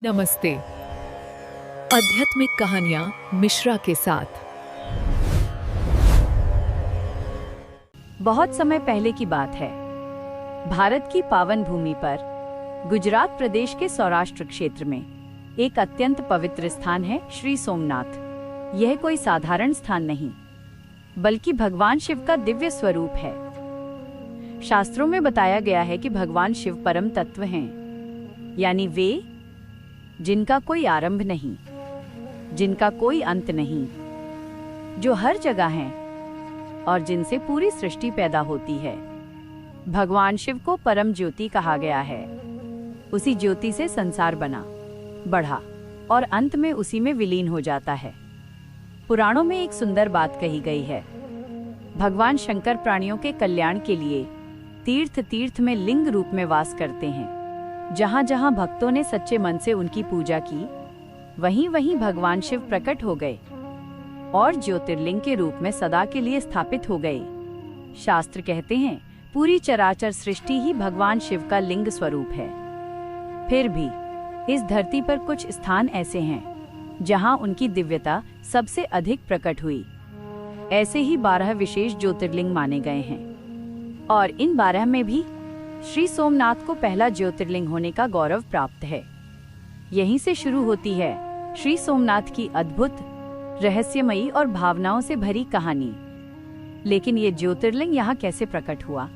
नमस्ते। आध्यात्मिक कहानियां मिश्रा के साथ। बहुत समय पहले की बात है। भारत की पावन भूमि पर गुजरात प्रदेश के सौराष्ट्र क्षेत्र में एक अत्यंत पवित्र स्थान है श्री सोमनाथ। यह कोई साधारण स्थान नहीं, बल्कि भगवान शिव का दिव्य स्वरूप है। शास्त्रों में बताया गया है कि भगवान शिव परम तत्व हैं, यानी वे जिनका कोई आरंभ नहीं, जिनका कोई अंत नहीं, जो हर जगह हैं और जिनसे पूरी सृष्टि पैदा होती है। भगवान शिव को परम ज्योति कहा गया है। उसी ज्योति से संसार बना, बढ़ा और अंत में उसी में विलीन हो जाता है। पुराणों में एक सुंदर बात कही गई है। भगवान शंकर प्राणियों के कल्याण के लिए तीर्थ में लिंग रूप में वास करते हैं। जहां जहां भक्तों ने सच्चे मन से उनकी पूजा की, वहीं वहीं भगवान शिव प्रकट हो गए और ज्योतिर्लिंग के रूप में सदा के लिए स्थापित हो गए। शास्त्र कहते हैं, पूरी चराचर सृष्टि ही भगवान शिव का लिंग स्वरूप है। फिर भी इस धरती पर कुछ स्थान ऐसे हैं जहां उनकी दिव्यता सबसे अधिक प्रकट हुई। ऐसे ही 12 विशेष ज्योतिर्लिंग माने गए हैं और इन 12 में भी श्री सोमनाथ को पहला ज्योतिर्लिंग होने का गौरव प्राप्त है। यहीं से शुरू होती है श्री सोमनाथ की अद्भुत, रहस्यमयी और भावनाओं से भरी कहानी। लेकिन ये ज्योतिर्लिंग यहाँ कैसे प्रकट हुआ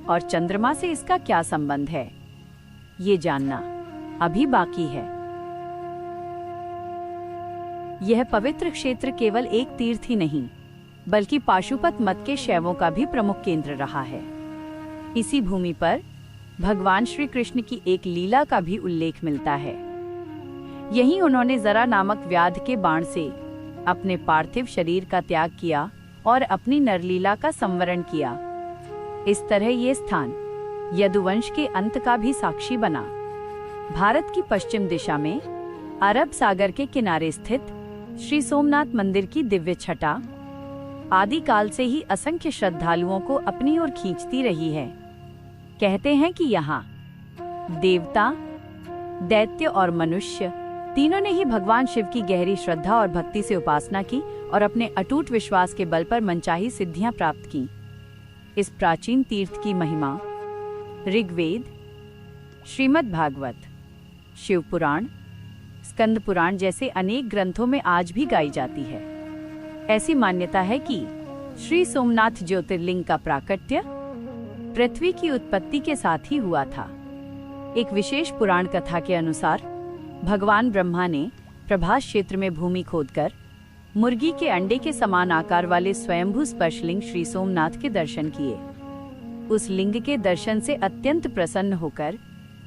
और चंद्रमा से इसका क्या संबंध है, ये जानना अभी बाकी है। यह पवित्र क्षेत्र केवल एक तीर्थ ही नहीं, बल्कि पाशुपत मत के शैवों का भी प्रमुख केंद्र रहा है। इसी भूमि पर भगवान श्री कृष्ण की एक लीला का भी उल्लेख मिलता है। यहीं उन्होंने जरा नामक व्याध के बाण से अपने पार्थिव शरीर का त्याग किया और अपनी नरलीला का संवरण किया। इस तरह ये स्थान यदुवंश के अंत का भी साक्षी बना। भारत की पश्चिम दिशा में अरब सागर के किनारे स्थित श्री सोमनाथ मंदिर की दिव्य छटा आदिकाल से ही असंख्य श्रद्धालुओं को अपनी ओर खींचती रही है। कहते हैं कि यहाँ देवता, दैत्य और मनुष्य तीनों ने ही भगवान शिव की गहरी श्रद्धा और भक्ति से उपासना की और अपने अटूट विश्वास के बल पर मनचाही सिद्धियां प्राप्त की। इस प्राचीन तीर्थ की महिमा ऋग्वेद, श्रीमद् भागवत, शिव पुराण, स्कंद पुराण जैसे अनेक ग्रंथों में आज भी गाई जाती है। ऐसी मान्यता है कि श्री सोमनाथ ज्योतिर्लिंग का प्राकट्य पृथ्वी की उत्पत्ति के साथ ही हुआ था। एक विशेष पुराण कथा के अनुसार भगवान ब्रह्मा ने प्रभास क्षेत्र में भूमि खोदकर मुर्गी के अंडे के समान आकार वाले स्वयंभू स्पर्शलिंग श्री सोमनाथ के दर्शन किए। उस लिंग के दर्शन से अत्यंत प्रसन्न होकर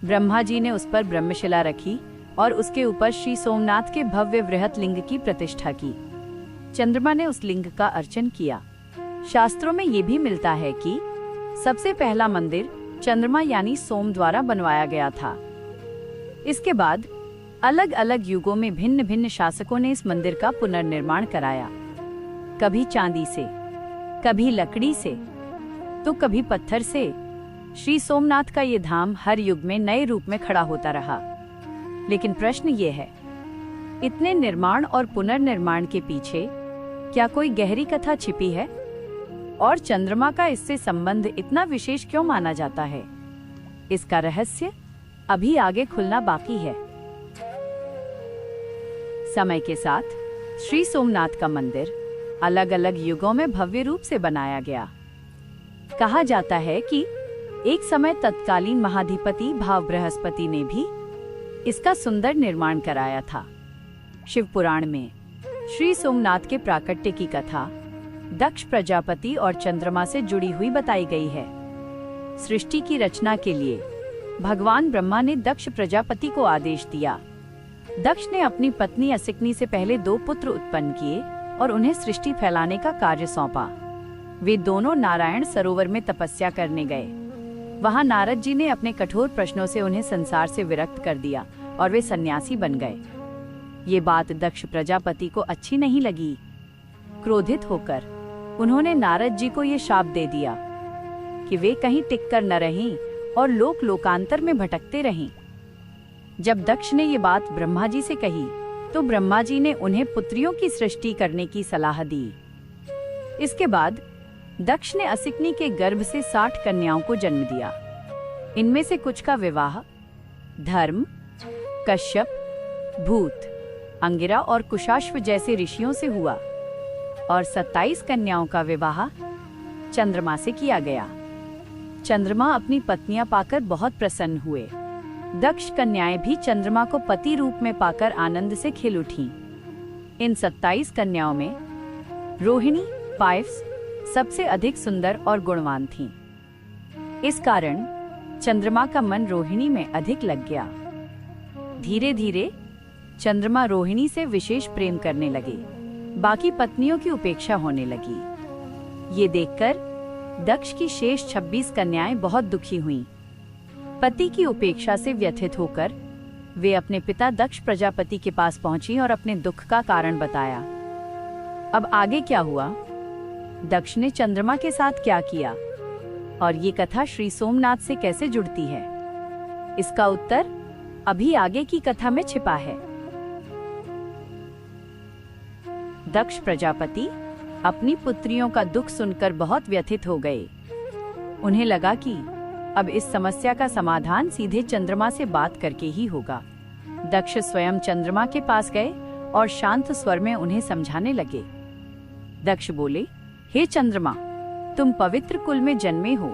ब्रह्मा जी ने उस पर ब्रह्मशिला रखी और उसके ऊपर श्री सोमनाथ के भव्य वृहत लिंग की प्रतिष्ठा की। चंद्रमा ने उस लिंग का अर्चन किया। शास्त्रों में ये भी मिलता है कि सबसे पहला मंदिर चंद्रमा यानी सोम द्वारा बनवाया गया था। इसके बाद अलग अलग युगों में भिन्न भिन्न शासकों ने इस मंदिर का पुनर्निर्माण कराया। कभी चांदी से, कभी लकड़ी से, तो कभी पत्थर से। श्री सोमनाथ का ये धाम हर युग में नए रूप में खड़ा होता रहा। लेकिन प्रश्न ये है, इतने निर्माण और पुनर्निर्माण के पीछे क्या कोई गहरी कथा छिपी है? और चंद्रमा का इससे संबंध इतना विशेष क्यों माना जाता है? इसका रहस्य अभी आगे खुलना बाकी है। समय के साथ श्री सोमनाथ का मंदिर अलग अलग युगों में भव्य रूप से बनाया गया। कहा जाता है कि एक समय तत्कालीन महाधिपति भाव बृहस्पति ने भी इसका सुंदर निर्माण कराया था। शिव पुराण में श्री सोमनाथ के प्राकट्य की कथा दक्ष प्रजापति और चंद्रमा से जुड़ी हुई बताई गई है। सृष्टि की रचना के लिए भगवान ब्रह्मा ने दक्ष प्रजापति को आदेश दिया। दक्ष ने अपनी पत्नी असिकनी से पहले 2 पुत्र उत्पन्न किए और उन्हें सृष्टि फैलाने का कार्य सौंपा। वे दोनों नारायण सरोवर में तपस्या करने गए। वहां नारद जी ने अपने कठोर प्रश्नों से उन्हें संसार से विरक्त कर दिया और वे सन्यासी बन गए। ये बात दक्ष प्रजापति को अच्छी नहीं लगी। क्रोधित होकर उन्होंने नारद जी को ये शाप दे दिया कि वे कहीं टिक कर न रहें और लोकांतर में भटकते रहें। जब दक्ष ने ये बात ब्रह्मा जी से कही तो ब्रह्मा जी ने उन्हें पुत्रियों की सृष्टि करने की सलाह दी। इसके बाद दक्ष ने असिकनी के गर्भ से 60 कन्याओं को जन्म दिया। इनमें से कुछ का विवाह धर्म, कश्यप, भूत, अंगिरा और कुशाश्व जैसे ऋषियों से हुआ और 27 कन्याओं का विवाह चंद्रमा से किया गया। चंद्रमा अपनी पत्नियां पाकर बहुत प्रसन्न हुए। दक्ष कन्याएं भी चंद्रमा को पति रूप में पाकर आनंद से खिल उठीं। इन 27 कन्याओं में रोहिणी, पायस सबसे अधिक सुंदर और गुणवान थीं। इस कारण चंद्रमा का मन रोहिणी में अधिक लग गया। धीरे धीरे चंद्रमा रोहिणी से विशेष प्रेम करने लगे। बाकी पत्नियों की उपेक्षा होने लगी। ये देखकर दक्ष की शेष 26 कन्याएं बहुत दुखी हुईं। पति की उपेक्षा से व्यथित होकर वे अपने पिता दक्ष प्रजापति के पास पहुंची और अपने दुख का कारण बताया। अब आगे क्या हुआ, दक्ष ने चंद्रमा के साथ क्या किया और ये कथा श्री सोमनाथ से कैसे जुड़ती है, इसका उत्तर अभी आगे की कथा में छिपा है। दक्ष प्रजापति अपनी पुत्रियों का दुख सुनकर बहुत व्यथित हो गए। उन्हें लगा कि अब इस समस्या का समाधान सीधे चंद्रमा से बात करके ही होगा। दक्ष स्वयं चंद्रमा के पास गए और शांत स्वर में उन्हें समझाने लगे। दक्ष बोले, हे चंद्रमा, तुम पवित्र कुल में जन्मे हो।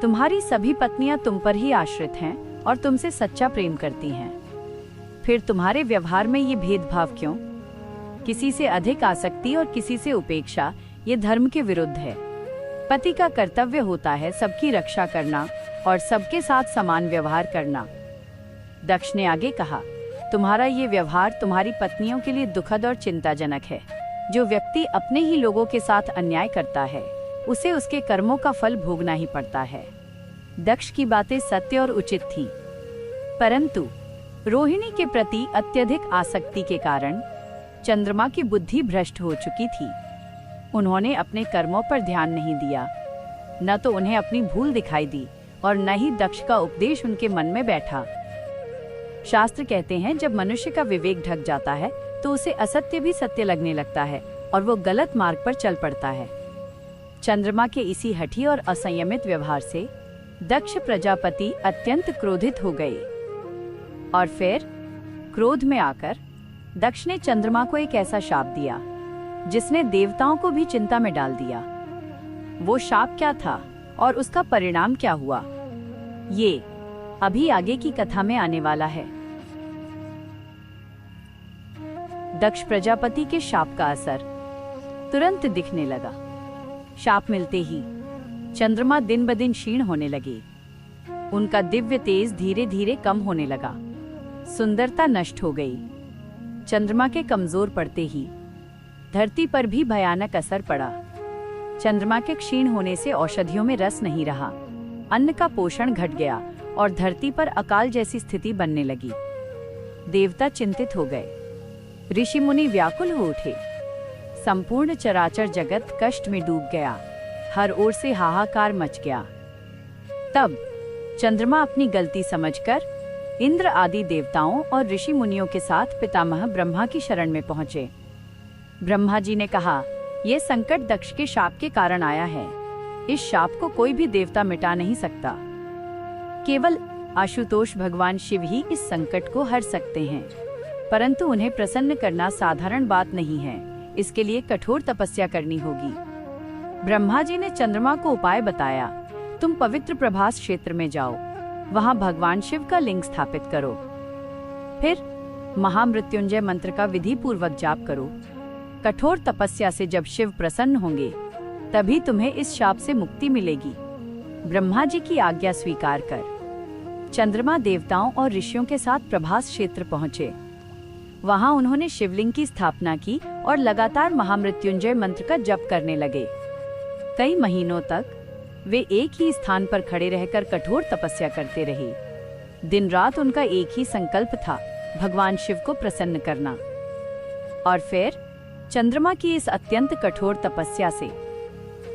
तुम्हारी सभी पत्नियां तुम पर ही आश्रित हैं और तुमसे सच्चा प्रेम करती हैं। फिर तुम्हारे व्यवहार में ये भेदभाव क्यों? किसी से अधिक आसक्ति और किसी से उपेक्षा, ये धर्म के विरुद्ध है। पति का कर्तव्य होता है सबकी रक्षा करना और सबके साथ समान व्यवहार करना। दक्ष ने आगे कहा, तुम्हारा ये व्यवहार तुम्हारी पत्नियों के लिए दुखद और चिंताजनक है। जो व्यक्ति अपने ही लोगों के साथ अन्याय करता है, उसे उसके कर्मों का फल भोगना ही पड़ता है। दक्ष की बातें सत्य और उचित थीं, परंतु रोहिणी के प्रति अत्यधिक आसक्ति के कारण चंद्रमा की बुद्धि भ्रष्ट हो चुकी थी। उन्होंने अपने कर्मों पर ध्यान नहीं दिया। न तो उन्हें अपनी भूल दिखाई दी और न ही दक्ष का उपदेश उनके मन में बैठा। शास्त्र कहते हैं, जब मनुष्य का विवेक ढक जाता है तो उसे असत्य भी सत्य लगने लगता है और वो गलत मार्ग पर चल पड़ता है। चंद्रमा के इसी हठी और असंयमित व्यवहार से दक्ष प्रजापति अत्यंत क्रोधित हो गए और फिर क्रोध में आकर दक्ष ने चंद्रमा को एक ऐसा शाप दिया जिसने देवताओं को भी चिंता में डाल दिया। वो शाप क्या था और उसका परिणाम क्या हुआ, ये अभी आगे की कथा में आने वाला है। दक्ष प्रजापति के शाप का असर तुरंत दिखने लगा। शाप मिलते ही चंद्रमा दिन ब दिन क्षीण होने लगे। उनका दिव्य तेज धीरे धीरे कम होने लगा। सुंदरता नष्ट हो गई। चंद्रमा के कमजोर पड़ते ही धरती पर भी भयानक असर पड़ा। चंद्रमा के क्षीण होने से औषधियों में रस नहीं रहा, अन्न का पोषण घट गया और धरती पर अकाल जैसी स्थिति बनने लगी। देवता चिंतित हो गए। ऋषि मुनि व्याकुल हो उठे। संपूर्ण चराचर जगत कष्ट में डूब गया। हर ओर से हाहाकार मच गया। तब चंद्रमा अपनी गलती समझकर इंद्र आदि देवताओं और ऋषि मुनियों के साथ पितामह ब्रह्मा की शरण में पहुंचे। ब्रह्मा जी ने कहा, यह संकट दक्ष के शाप के कारण आया है। इस शाप को कोई भी देवता मिटा नहीं सकता। केवल आशुतोष भगवान शिव ही इस संकट को हर सकते हैं, परंतु उन्हें प्रसन्न करना साधारण बात नहीं है। इसके लिए कठोर तपस्या करनी होगी। ब्रह्मा जी ने चंद्रमा को उपाय बताया। तुम पवित्र प्रभास क्षेत्र में जाओ, वहां भगवान शिव का लिंग स्थापित करो। फिर महामृत्युंजय मंत्र का विधि पूर्वक जाप करो। कठोर तपस्या से जब शिव प्रसन्न होंगे, तभी तुम्हें इस शाप से मुक्ति मिलेगी। ब्रह्मा जी की आज्ञा स्वीकार कर चंद्रमा देवताओं और ऋषियों के साथ प्रभास क्षेत्र पहुंचे। वहां उन्होंने शिवलिंग की स्थापना की और लगातार महामृत्युंजय मंत्र का जप करने लगे। कई महीनों तक वे एक ही स्थान पर खड़े रहकर कठोर तपस्या करते रहे। दिन रात उनका एक ही संकल्प था, भगवान शिव को प्रसन्न करना। और फिर चंद्रमा की इस अत्यंत कठोर तपस्या से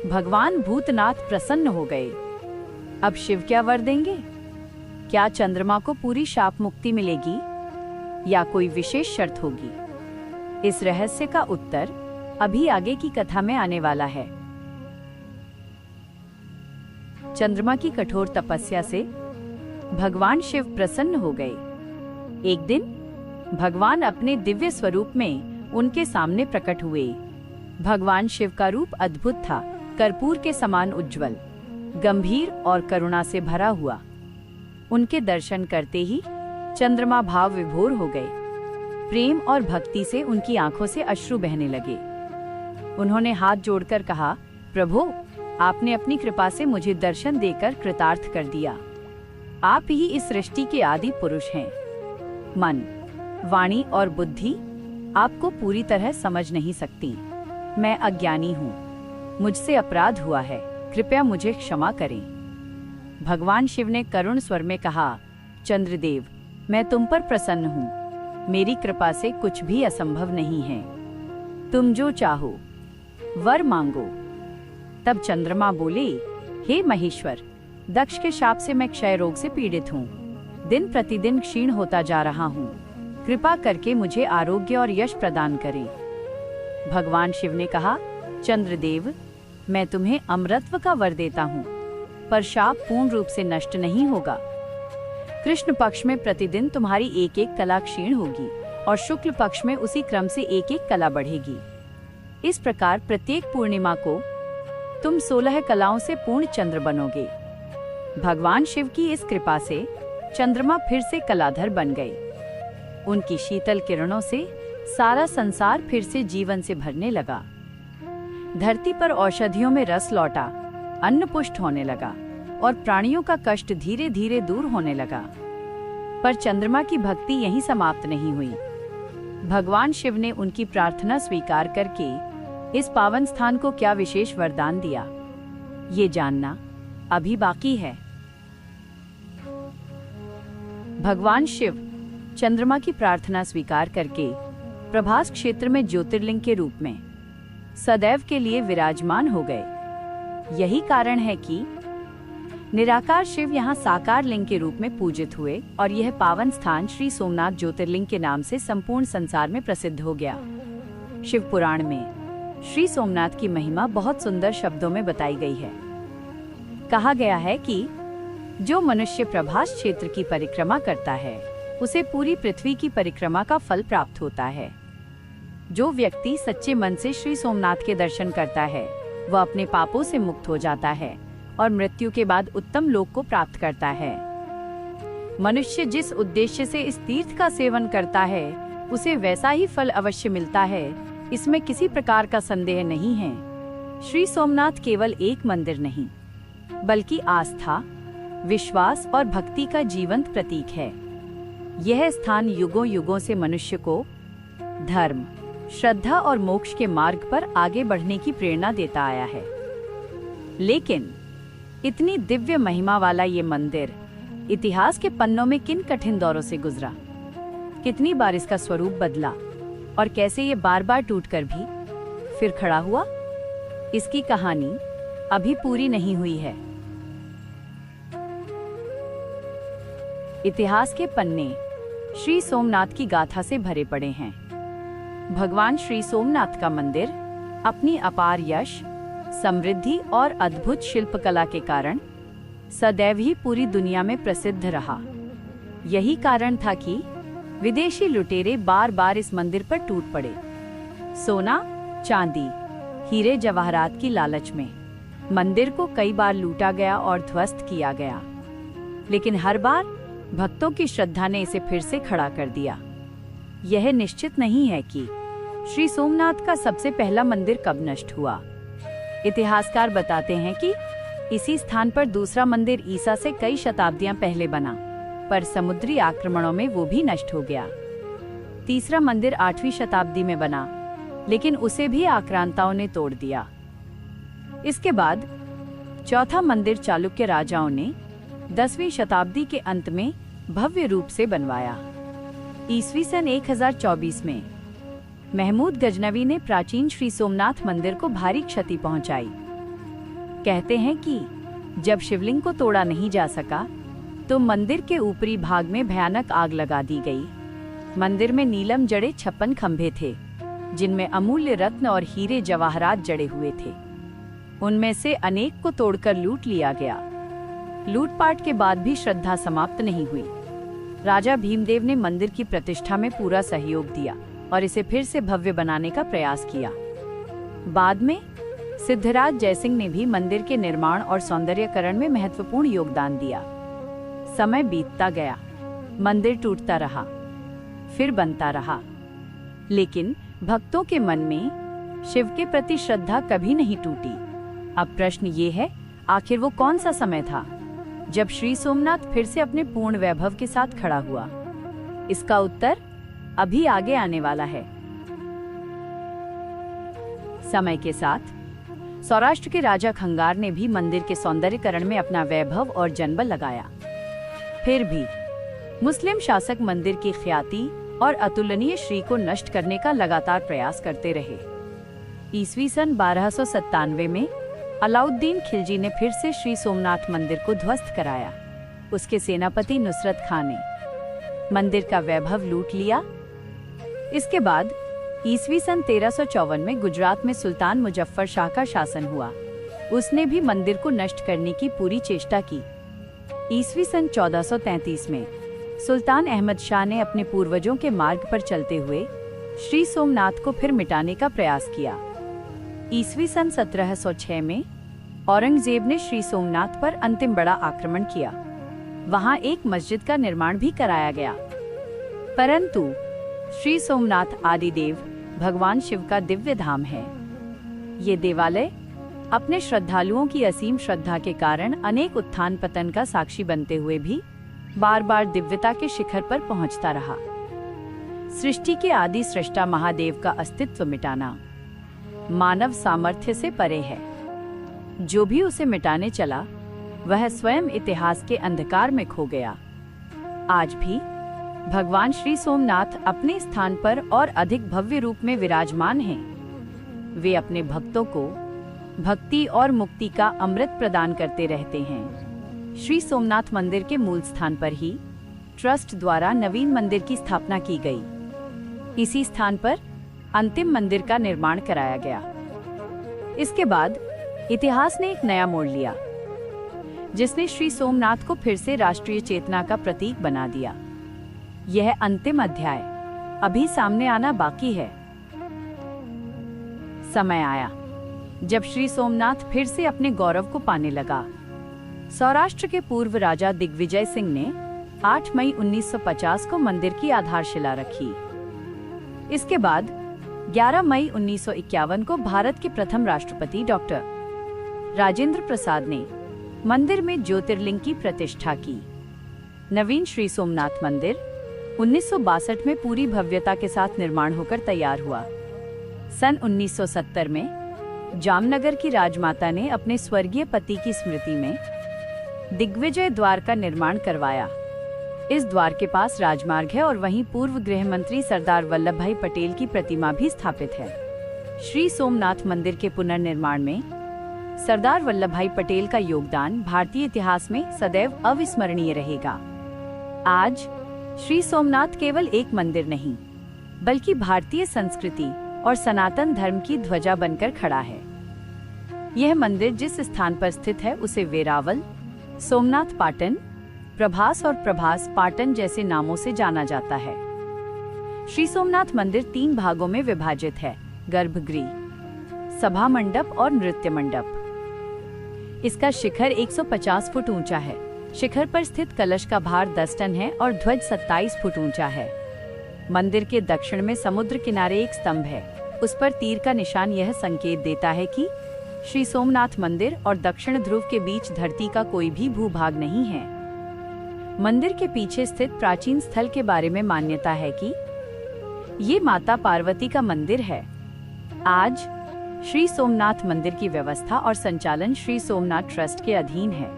भगवान भूतनाथ प्रसन्न हो गए। अब शिव क्या वर देंगे? क्या चंद्रमा को पूरी शाप मुक्ति मिलेगी या कोई विशेष शर्त होगी? इस रहस्य का उत्तर अभी आगे की कथा में आने वाला है। चंद्रमा की कठोर तपस्या से भगवान शिव प्रसन्न हो गए। एक दिन भगवान अपने दिव्य स्वरूप में उनके सामने प्रकट हुए। भगवान शिव का रूप अद्भुत था, कर्पूर के समान उज्जवल, गंभीर और करुणा से भरा हुआ। उनके दर्शन करते ही चंद्रमा भाव विभोर हो गए। प्रेम और भक्ति से उनकी आंखों से अश्रु बहने लगे। उन्होंने हाथ जोड़कर कहा, प्रभु, आपने अपनी कृपा से मुझे दर्शन देकर कृतार्थ कर दिया। आप ही इस सृष्टि के आदि पुरुष हैं। मन, वाणी और बुद्धि आपको पूरी तरह समझ नहीं सकती। मैं अज्ञानी हूँ, मुझसे अपराध हुआ है, कृपया मुझे क्षमा करें। भगवान शिव ने करुण स्वर में कहा, चंद्रदेव, मैं तुम पर प्रसन्न हूँ। मेरी कृपा से कुछ भी असंभव नहीं है। तुम जो चाहो वर मांगो। तब चंद्रमा बोले, हे महेश्वर, दक्ष के शाप से मैं क्षय रोग से पीड़ित हूँ। दिन प्रतिदिन क्षीण होता जा रहा हूँ। कृपा करके मुझे आरोग्य और यश प्रदान करें। भगवान शिव ने कहा, चंद्रदेव, मैं तुम्हें अमरत्व का वर देता हूँ, पर शाप पूर्ण रूप से नष्ट नहीं होगा। कृष्ण पक्ष में प्रतिदिन तुम्हारी एक एक कला क्षीण होगी और शुक्ल पक्ष में उसी क्रम से एक एक कला बढ़ेगी। इस प्रकार प्रत्येक पूर्णिमा को तुम 16 कलाओं से पूर्ण चंद्र बनोगे। भगवान शिव की इस कृपा से चंद्रमा फिर से कलाधर बन गए। उनकी शीतल किरणों से सारा संसार फिर से जीवन से भरने लगा। धरती पर औषधियों में रस लौटा, अन्न पुष्ट होने लगा और प्राणियों का कष्ट धीरे धीरे दूर होने लगा। पर चंद्रमा की भक्ति यहीं समाप्त नहीं हुई। भगवान शिव ने उनकी प्रार्थना स्वीकार करके इस पावन स्थान को क्या विशेष वरदान दिया, ये जानना अभी बाकी है। भगवान शिव चंद्रमा की प्रार्थना स्वीकार करके प्रभास क्षेत्र में ज्योतिर्लिंग के रूप में सदैव के लिए विराजमान हो गए। यही कारण है कि निराकार शिव यहाँ साकार लिंग के रूप में पूजित हुए और यह पावन स्थान श्री सोमनाथ ज्योतिर्लिंग के नाम से संपूर्ण संसार में प्रसिद्ध हो गया। शिव पुराण में श्री सोमनाथ की महिमा बहुत सुंदर शब्दों में बताई गई है। कहा गया है कि जो मनुष्य प्रभास क्षेत्र की परिक्रमा करता है, उसे पूरी पृथ्वी की परिक्रमा का फल प्राप्त होता है। जो व्यक्ति सच्चे मन से श्री सोमनाथ के दर्शन करता है, वह अपने पापों से मुक्त हो जाता है और मृत्यु के बाद उत्तम लोक को प्राप्त करता है। मनुष्य जिस उद्देश्य से इस तीर्थ का सेवन करता है, उसे वैसा ही फल अवश्य मिलता है, इसमें किसी प्रकार का संदेह नहीं है। श्री सोमनाथ केवल एक मंदिर नहीं, बल्कि आस्था, विश्वास और भक्ति का जीवंत प्रतीक है। यह स्थान युगों युगों से मनुष्य को धर्म, श्रद्धा और मोक्ष के मार्ग पर आगे बढ़ने की प्रेरणा देता आया है। लेकिन इतनी दिव्य महिमा वाला ये मंदिर इतिहास के पन्नों में किन कठिन दौरों से गुजरा, कितनी बार इसका स्वरूप बदला और कैसे ये बार बार टूटकर भी फिर खड़ा हुआ, इसकी कहानी अभी पूरी नहीं हुई है। इतिहास के पन्ने श्री सोमनाथ की गाथा से भरे पड़े हैं। भगवान श्री सोमनाथ का मंदिर अपनी अपार यश, समृद्धि और अद्भुत शिल्पकला के कारण सदैव ही पूरी दुनिया में प्रसिद्ध रहा। यही कारण था कि विदेशी लुटेरे बार बार इस मंदिर पर टूट पड़े। सोना, चांदी, हीरे जवाहरात की लालच में मंदिर को कई बार लूटा गया और ध्वस्त किया गया, लेकिन हर बार भक्तों की श्रद्धा ने इसे फिर से खड़ा कर दिया। यह निश्चित नहीं है कि श्री सोमनाथ का सबसे पहला मंदिर कब नष्ट हुआ। इतिहासकार बताते हैं कि इसी स्थान पर दूसरा मंदिर ईसा से कई शताब्दियां पहले बना, पर समुद्री आक्रमणों में वो भी नष्ट हो गया। तीसरा मंदिर 8वीं शताब्दी में बना, लेकिन उसे भी आक्रांताओं ने तोड़ दिया। इसके बाद चौथा मंदिर चालुक्य राजाओं ने 10वीं शताब्दी के अंत में भव्य रूप से बनवाया। ईस्वी सन 1024 में महमूद गजनवी ने प्राचीन श्री सोमनाथ मंदिर को भारी क्षति पहुंचाई। कहते हैं कि जब शिवलिंग को तोड़ा नहीं जा सका, तो मंदिर के ऊपरी भाग में भयानक आग लगा दी गई। मंदिर में नीलम जड़े 56 खंभे थे, जिनमें अमूल्य रत्न और हीरे जवाहरात जड़े हुए थे। उनमें से अनेक को तोड़कर लूट लिया गया। लूटपाट के बाद भी श्रद्धा समाप्त नहीं हुई। राजा भीमदेव ने मंदिर की प्रतिष्ठा में पूरा सहयोग दिया और इसे फिर से भव्य बनाने का प्रयास किया। बाद में सिद्धराज जयसिंह ने भी मंदिर के निर्माण और सौंदर्यकरण में महत्वपूर्ण योगदान दिया। समय बीतता गया, मंदिर टूटता रहा, फिर बनता रहा, लेकिन भक्तों के मन में शिव के प्रति श्रद्धा कभी नहीं टूटी। अब प्रश्न ये है, आखिर वो कौन सा समय था जब श्री सोमनाथ फिर से अपने पूर्ण वैभव के साथ खड़ा हुआ? इसका उत्तर अभी आगे आने वाला है। समय के साथ सौराष्ट्र के राजा खंगार ने भी मंदिर के सौंदर्यकरण में अपना वैभव और जनबल लगाया। फिर भी मुस्लिम शासक मंदिर की ख्याति और अतुलनीय श्री को नष्ट करने का लगातार प्रयास करते रहे। ईस्वी सन 1297 में अलाउद्दीन खिलजी ने फिर से श्री सोमनाथ मंदिर को ध्वस्त कराया। उसके सेनापति नुसरत खान ने मंदिर का वैभव लूट लिया। इसके बाद ईस्वी सन 1354 में गुजरात में सुल्तान मुजफ्फर शाह का शासन हुआ। उसने भी मंदिर को नष्ट करने की पूरी चेष्टा की। ईस्वी सन 1433 में सुल्तान अहमद शाह ने अपने पूर्वजों के मार्ग पर चलते हुए श्री सोमनाथ को फिर मिटाने का प्रयास किया। ईस्वी सन 1706 में औरंगजेब ने श्री सोमनाथ पर अंतिम बड़ा आक्रमण किया। वहां एक मस्जिद का निर्माण भी कराया गया, परंतु श्री सोमनाथ आदिदेव भगवान शिव का दिव्य धाम है। ये देवालय अपने श्रद्धालुओं की असीम श्रद्धा के कारण अनेक उत्थान पतन का साक्षी बनते हुए भी बार बार दिव्यता के शिखर पर पहुंचता रहा। सृष्टि के आदि सृष्टा महादेव का अस्तित्व मिटाना मानव सामर्थ्य से परे है। जो भी उसे मिटाने चला, वह स्वयं इतिहास के अंधकार में खो गया। आज भी भगवान श्री सोमनाथ अपने स्थान पर और अधिक भव्य रूप में विराजमान हैं। वे अपने भक्तों को भक्ति और मुक्ति का अमृत प्रदान करते रहते हैं। श्री सोमनाथ मंदिर के मूल स्थान पर ही ट्रस्ट द्वारा नवीन मंदिर की स्थापना की गई। इसी स्थान पर अंतिम मंदिर का निर्माण कराया गया। इसके बाद इतिहास ने एक नया मोड़ लिया, जिसने श्री सोमनाथ को फिर से राष्ट्रीय चेतना का प्रतीक बना दिया। यह अंतिम अध्याय अभी सामने आना बाकी है। समय आया जब श्री सोमनाथ फिर से अपने गौरव को पाने लगा। सौराष्ट्र के पूर्व राजा दिग्विजय सिंह ने 8 मई 1950 को मंदिर की आधारशिला रखी। इसके बाद 11 मई 1951 को भारत के प्रथम राष्ट्रपति डॉक्टर राजेंद्र प्रसाद ने मंदिर में ज्योतिर्लिंग की प्रतिष्ठा की। नवीन श्री सोमनाथ मंदिर 1962 में पूरी भव्यता के साथ निर्माण होकर तैयार हुआ। सन 1970 में जामनगर की राजमाता ने अपने स्वर्गीय पति की स्मृति में दिग्विजय द्वार का निर्माण करवाया। इस द्वार के पास राजमार्ग है और वहीं पूर्व गृह मंत्री सरदार वल्लभ भाई पटेल की प्रतिमा भी स्थापित है। श्री सोमनाथ मंदिर के पुनर्निर्माण में सरदार वल्लभ भाई पटेल का योगदान भारतीय इतिहास में सदैव अविस्मरणीय रहेगा। आज श्री सोमनाथ केवल एक मंदिर नहीं, बल्कि भारतीय संस्कृति और सनातन धर्म की ध्वजा बनकर खड़ा है। यह मंदिर जिस स्थान पर स्थित है उसे वेरावल, सोमनाथ पाटन, प्रभास और प्रभास पाटन जैसे नामों से जाना जाता है। श्री सोमनाथ मंदिर 3 भागों में विभाजित है: गर्भगृह, सभा मंडप और नृत्य मंडप। इसका शिखर 150 फुट ऊंचा है। शिखर पर स्थित कलश का भार 10 टन है और ध्वज 27 फुट ऊंचा है। मंदिर के दक्षिण में समुद्र किनारे एक स्तंभ है। उस पर तीर का निशान यह संकेत देता है कि श्री सोमनाथ मंदिर और दक्षिण ध्रुव के बीच धरती का कोई भी भूभाग नहीं है। मंदिर के पीछे स्थित प्राचीन स्थल के बारे में मान्यता है कि ये माता पार्वती का मंदिर है। आज श्री सोमनाथ मंदिर की व्यवस्था और संचालन श्री सोमनाथ ट्रस्ट के अधीन है।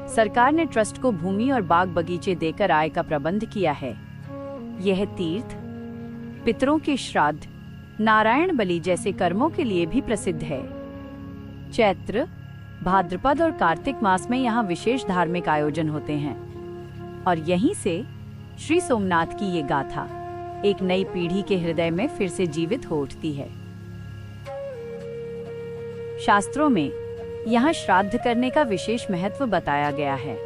सरकार ने ट्रस्ट को भूमि और बाग बगीचे देकर आय का प्रबंध किया है। यह तीर्थ, पितरों के श्राद्ध, नारायण बलि जैसे कर्मों के लिए भी प्रसिद्ध है। चैत्र, भाद्रपद और कार्तिक मास में यहाँ विशेष धार्मिक आयोजन होते हैं। और यहीं से श्री सोमनाथ की ये गाथा एक नई पीढ़ी के हृदय में फिर से जीवित हो उठती है। शास्त्रों में यहाँ श्राद्ध करने का विशेष महत्व बताया गया है।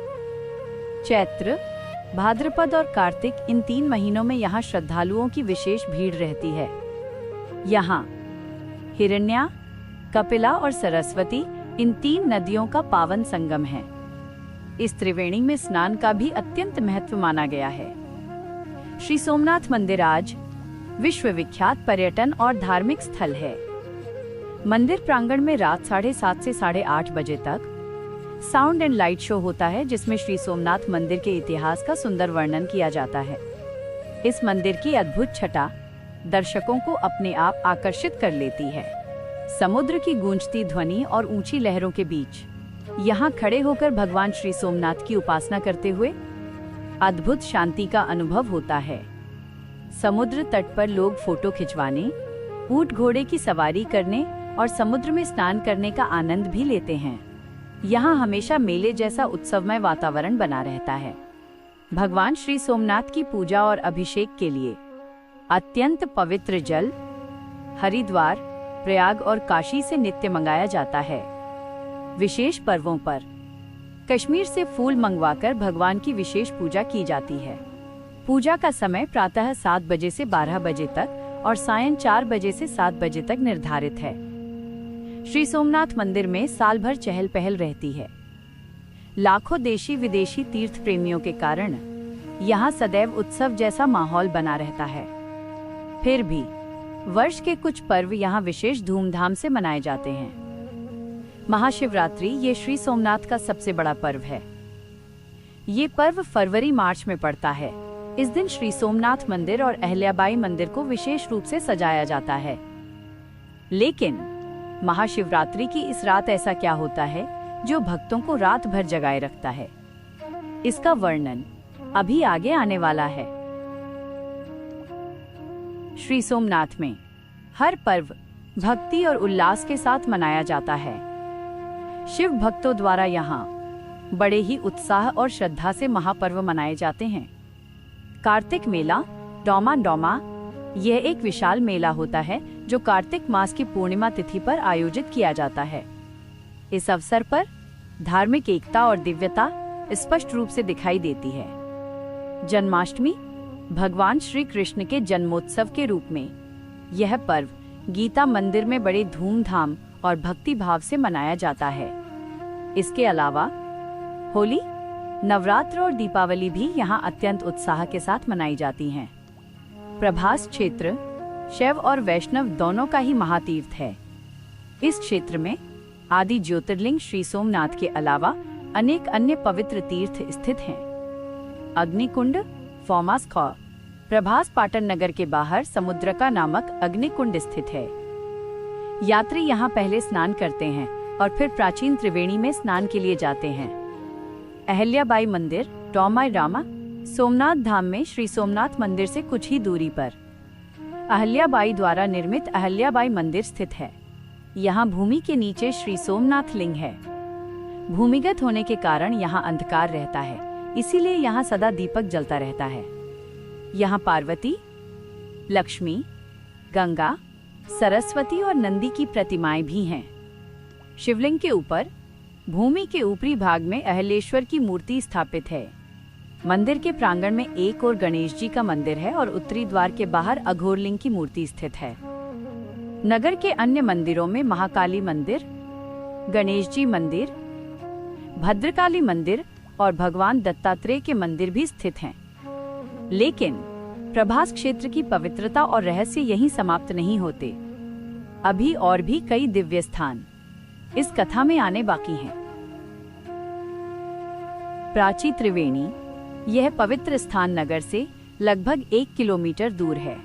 चैत्र, भाद्रपद और कार्तिक इन 3 महीनों में यहाँ श्रद्धालुओं की विशेष भीड़ रहती है। यहाँ हिरण्या, कपिला और सरस्वती इन 3 नदियों का पावन संगम है। इस त्रिवेणी में स्नान का भी अत्यंत महत्व माना गया है। श्री सोमनाथ मंदिर आज विश्वविख्यात पर्यटन और धार्मिक स्थल है। मंदिर प्रांगण में रात 7:30 से 8:30 बजे तक साउंड एंड लाइट शो होता है, जिसमें श्री सोमनाथ मंदिर के इतिहास का सुंदर वर्णन किया जाता है। इस मंदिर की अद्भुत छटा दर्शकों को अपने आप आकर्षित कर लेती है। समुद्र की गूंजती ध्वनि और ऊंची लहरों के बीच यहाँ खड़े होकर भगवान श्री सोमनाथ की उपासना करते हुए अद्भुत शांति का अनुभव होता है। समुद्र तट पर लोग फोटो खिंचवाने, ऊंट घोड़े की सवारी करने और समुद्र में स्नान करने का आनंद भी लेते हैं। यहाँ हमेशा मेले जैसा उत्सवमय वातावरण बना रहता है। भगवान श्री सोमनाथ की पूजा और अभिषेक के लिए अत्यंत पवित्र जल हरिद्वार, प्रयाग और काशी से नित्य मंगाया जाता है। विशेष पर्वों पर कश्मीर से फूल मंगवाकर भगवान की विशेष पूजा की जाती है। पूजा का समय प्रातः 7 बजे से 12 बजे तक और सायं 4 बजे से 7 बजे तक निर्धारित है। श्री सोमनाथ मंदिर में साल भर चहल पहल रहती है। लाखों देशी विदेशी तीर्थ प्रेमियों के कारण यहाँ सदैव उत्सव जैसा माहौल बना रहता है। फिर भी वर्ष के कुछ पर्व यहाँ विशेष धूमधाम से मनाए जाते हैं। महाशिवरात्रि ये श्री सोमनाथ का सबसे बड़ा पर्व है। ये पर्व फरवरी-मार्च में पड़ता है। इस दिन श्री सोमनाथ मंदिर और अहिल्याबाई मंदिर को विशेष रूप से सजाया जाता है। लेकिन महाशिवरात्रि की इस रात ऐसा क्या होता है जो भक्तों को रात भर जगाए रखता है? इसका वर्णन अभी आगे आने वाला है। श्री सोमनाथ में हर पर्व भक्ति और उल्लास के साथ मनाया जाता है। शिव भक्तों द्वारा यहाँ बड़े ही उत्साह और श्रद्धा से महापर्व मनाए जाते हैं। कार्तिक मेला डोमा डोमा यह एक विशाल मेला होता है जो कार्तिक मास की पूर्णिमा तिथि पर आयोजित किया जाता है। इस अवसर पर धार्मिक एकता और दिव्यता स्पष्ट रूप से दिखाई देती है। जन्माष्टमी भगवान श्री कृष्ण के जन्मोत्सव के रूप में यह पर्व गीता मंदिर में बड़े धूमधाम और भक्ति भाव से मनाया जाता है। इसके अलावा होली, नवरात्र और दीपावली भी यहाँ अत्यंत उत्साह के साथ मनाई जाती हैं। प्रभास क्षेत्र शैव और वैष्णव दोनों का ही महातीर्थ है। इस क्षेत्र में आदि ज्योतिर्लिंग श्री सोमनाथ के अलावा अनेक अन्य पवित्र तीर्थ स्थित हैं। अग्निकुंड फॉर्मास खौ प्रभास पाटन नगर के बाहर समुद्रका नामक अग्निकुंड स्थित है। यात्री यहाँ पहले स्नान करते हैं और फिर प्राचीन त्रिवेणी में स्नान के लिए जाते हैं। अहिल्याबाई मंदिर डोमाई रामा सोमनाथ धाम में श्री सोमनाथ मंदिर से कुछ ही दूरी पर अहिल्याबाई द्वारा निर्मित अहिल्याबाई मंदिर स्थित है। यहाँ भूमि के नीचे श्री सोमनाथ लिंग है। भूमिगत होने के कारण यहाँ अंधकार रहता है, इसीलिए यहाँ सदा दीपक जलता रहता है। यहाँ पार्वती, लक्ष्मी, गंगा, सरस्वती और नंदी की प्रतिमाएं भी हैं। शिवलिंग के ऊपर भूमि के ऊपरी भाग में अहिलेश्वर की मूर्ति स्थापित है। मंदिर के प्रांगण में एक और गणेश जी का मंदिर है और उत्तरी द्वार के बाहर अघोरलिंग की मूर्ति स्थित है। नगर के अन्य मंदिरों में महाकाली मंदिर, गणेश जी मंदिर, भद्रकाली मंदिर और भगवान दत्तात्रेय के मंदिर भी स्थित हैं। लेकिन प्रभास क्षेत्र की पवित्रता और रहस्य यहीं समाप्त नहीं होते। अभी और भी कई दिव्य स्थान इस कथा में आने बाकी हैं। प्राची त्रिवेणी यह पवित्र स्थान नगर से लगभग 1 किलोमीटर दूर है।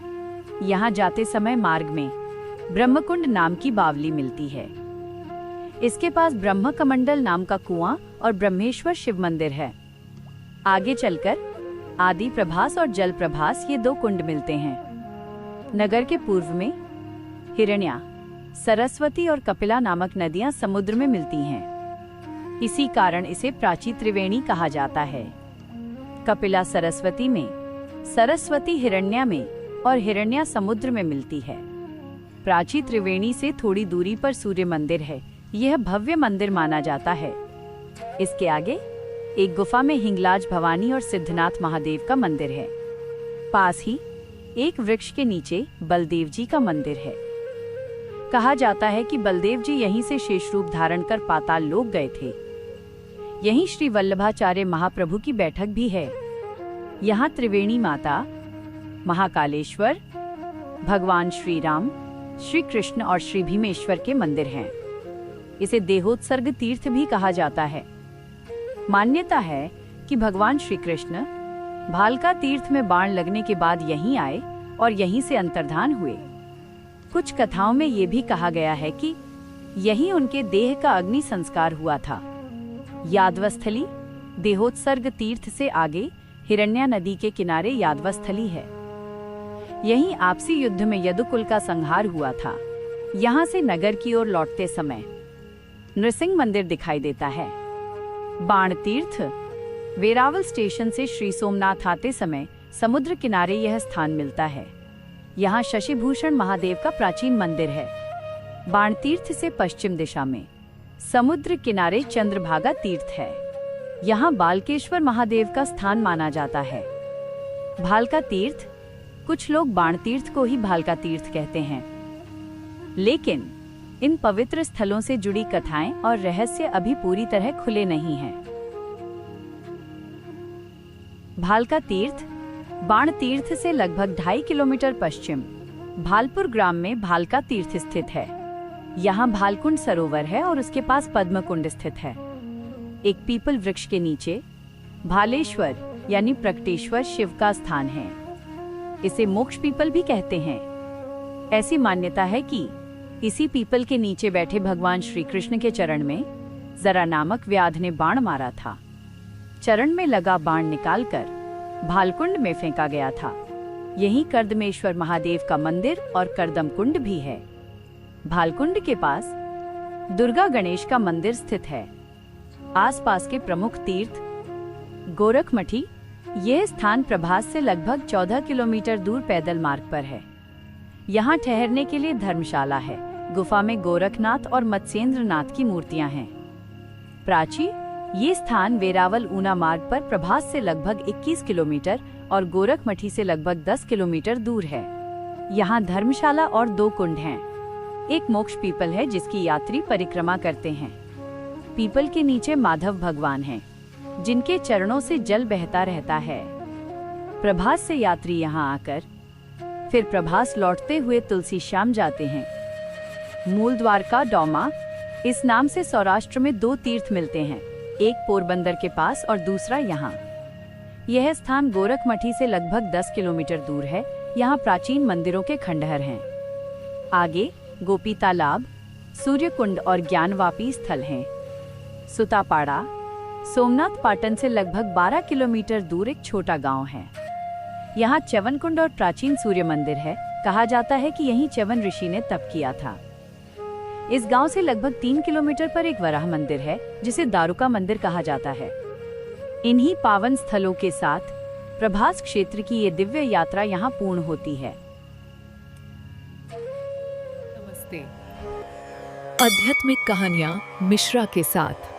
यहाँ जाते समय मार्ग में ब्रह्मकुंड नाम की बावली मिलती है। इसके पास ब्रह्म कमंडल नाम का कुआं और ब्रह्मेश्वर शिव मंदिर है। आगे चलकर आदि प्रभास और जल प्रभास ये 2 कुंड मिलते हैं। नगर के पूर्व में हिरण्या, सरस्वती और कपिला नामक नदियां समुद्र में मिलती हैं। इसी कारण इसे प्राची त्रिवेणी कहा जाता है। कपिला सरस्वती में, सरस्वती हिरण्या में और हिरण्या समुद्र में मिलती है। प्राची त्रिवेणी से थोड़ी दूरी पर सूर्य मंदिर है। यह भव्य मंदिर माना जाता है। इसके आगे एक गुफा में हिंगलाज भवानी और सिद्धनाथ महादेव का मंदिर है। पास ही एक वृक्ष के नीचे बलदेव जी का मंदिर है। कहा जाता है कि बलदेव जी यहीं से शेष रूप धारण कर पाताल लोक गए थे। यहीं श्री वल्लभाचार्य महाप्रभु की बैठक भी है। यहाँ त्रिवेणी माता, महाकालेश्वर, भगवान श्री राम, श्री कृष्ण और श्री भीमेश्वर के मंदिर हैं। इसे देहोत्सर्ग तीर्थ भी कहा जाता है। मान्यता है कि भगवान श्री कृष्ण भालका तीर्थ में बाण लगने के बाद यहीं आए और यहीं से अंतर्धान हुए। कुछ कथाओं में ये भी कहा गया है कि यहीं उनके देह का अग्नि संस्कार हुआ था। यादवस्थली देहोत्सर्ग तीर्थ से आगे हिरण्या नदी के किनारे यादवस्थली है। यहीं आपसी युद्ध में यदुकुल का संहार हुआ था। यहाँ से नगर की ओर लौटते समय नृसिंह मंदिर दिखाई देता है। बाण तीर्थ वेरावल स्टेशन से श्री सोमनाथ आते समय समुद्र किनारे यह स्थान मिलता है। यहाँ शशिभूषण महादेव का प्राचीन मंदिर है। बाण तीर्थ से पश्चिम दिशा में समुद्र किनारे चंद्रभागा तीर्थ है। यहाँ बालकेश्वर महादेव का स्थान माना जाता है। भालका तीर्थ, कुछ लोग बाण तीर्थ को ही भालका तीर्थ कहते हैं, लेकिन इन पवित्र स्थलों से जुड़ी कथाएं और रहस्य अभी पूरी तरह खुले नहीं हैं। भालका तीर्थ बाण तीर्थ से लगभग 2.5 किलोमीटर पश्चिम भालपुर ग्राम में भालका तीर्थ स्थित है। यहाँ भालकुंड सरोवर है और उसके पास पद्म कुंड स्थित है। एक पीपल वृक्ष के नीचे भालेश्वर यानी प्रकटेश्वर शिव का स्थान है। इसे मोक्ष पीपल भी कहते हैं। ऐसी मान्यता है कि इसी पीपल के नीचे बैठे भगवान श्री कृष्ण के चरण में जरा नामक व्याध ने बाण मारा था। चरण में लगा बाण निकालकर भालकुंड में फेंका गया था। यहीं कर्दमेश्वर महादेव का मंदिर और कर्दम कुंड भी है। भालकुंड के पास दुर्गा गणेश का मंदिर स्थित है। आसपास के प्रमुख तीर्थ गोरखमठी, यह स्थान प्रभास से लगभग 14 किलोमीटर दूर पैदल मार्ग पर है। यहाँ ठहरने के लिए धर्मशाला है। गुफा में गोरखनाथ और मत्स्येंद्रनाथ की मूर्तियां हैं। प्राची, ये स्थान वेरावल ऊना मार्ग पर प्रभास से लगभग 21 किलोमीटर और गोरखमठी से लगभग 10 किलोमीटर दूर है। यहाँ धर्मशाला और 2 कुंड हैं। एक मोक्ष पीपल है जिसकी यात्री परिक्रमा करते हैं। पीपल के नीचे माधव भगवान हैं, जिनके चरणों से जल बहता रहता है। प्रभास से यात्री यहाँ आकर फिर प्रभास लौटते हुए तुलसी श्याम जाते हैं। मूल द्वारका डौमा, इस नाम से सौराष्ट्र में 2 तीर्थ मिलते हैं, एक पोरबंदर के पास और दूसरा यहाँ। यह स्थान गोरखमठी से लगभग 10 किलोमीटर दूर है। यहाँ प्राचीन मंदिरों के खंडहर हैं। आगे गोपी तालाब, सूर्य कुंड और ज्ञानवापी स्थल हैं। सुतापाड़ा सोमनाथ पाटन से लगभग 12 किलोमीटर दूर एक छोटा गांव है। यहाँ च्यवन कुंड और प्राचीन सूर्य मंदिर है। कहा जाता है कि यहीं च्यवन ऋषि ने तप किया था। इस गांव से लगभग 3 किलोमीटर पर एक वराह मंदिर है, जिसे दारुका मंदिर कहा जाता है। इन्हीं पावन स्थलों के साथ प्रभास क्षेत्र की ये दिव्य यात्रा यहाँ पूर्ण होती है। नमस्ते। आध्यात्मिक कहानियां मिश्रा के साथ।